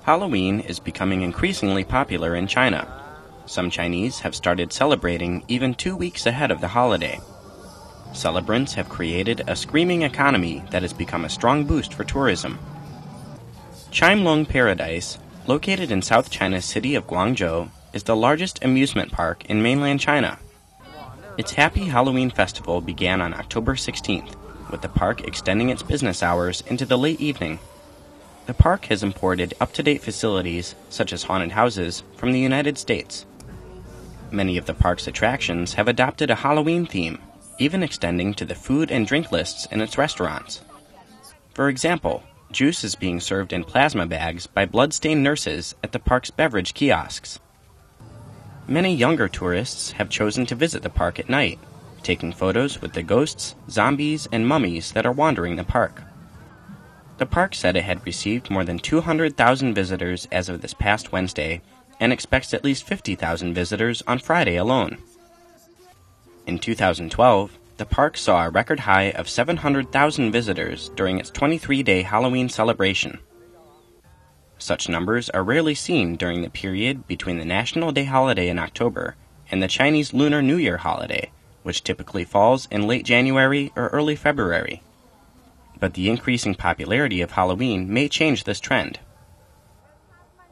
Halloween is becoming increasingly popular in China. Some Chinese have started celebrating even 2 weeks ahead of the holiday. Celebrants have created a screaming economy that has become a strong boost for tourism. Chimelong Paradise, located in South China's city of Guangzhou, is the largest amusement park in mainland China. Its Happy Halloween Festival began on October 16th, with the park extending its business hours into the late evening. The park has imported up-to-date facilities, such as haunted houses, from the United States. Many of the park's attractions have adopted a Halloween theme, even extending to the food and drink lists in its restaurants. For example, juice is being served in plasma bags by blood-stained nurses at the park's beverage kiosks. Many younger tourists have chosen to visit the park at night, taking photos with the ghosts, zombies, and mummies that are wandering the park. The park said it had received more than 200,000 visitors as of this past Wednesday and expects at least 50,000 visitors on Friday alone. In 2012, the park saw a record high of 700,000 visitors during its 23-day Halloween celebration. Such numbers are rarely seen during the period between the National Day holiday in October and the Chinese Lunar New Year holiday, which typically falls in late January or early February. But the increasing popularity of Halloween may change this trend.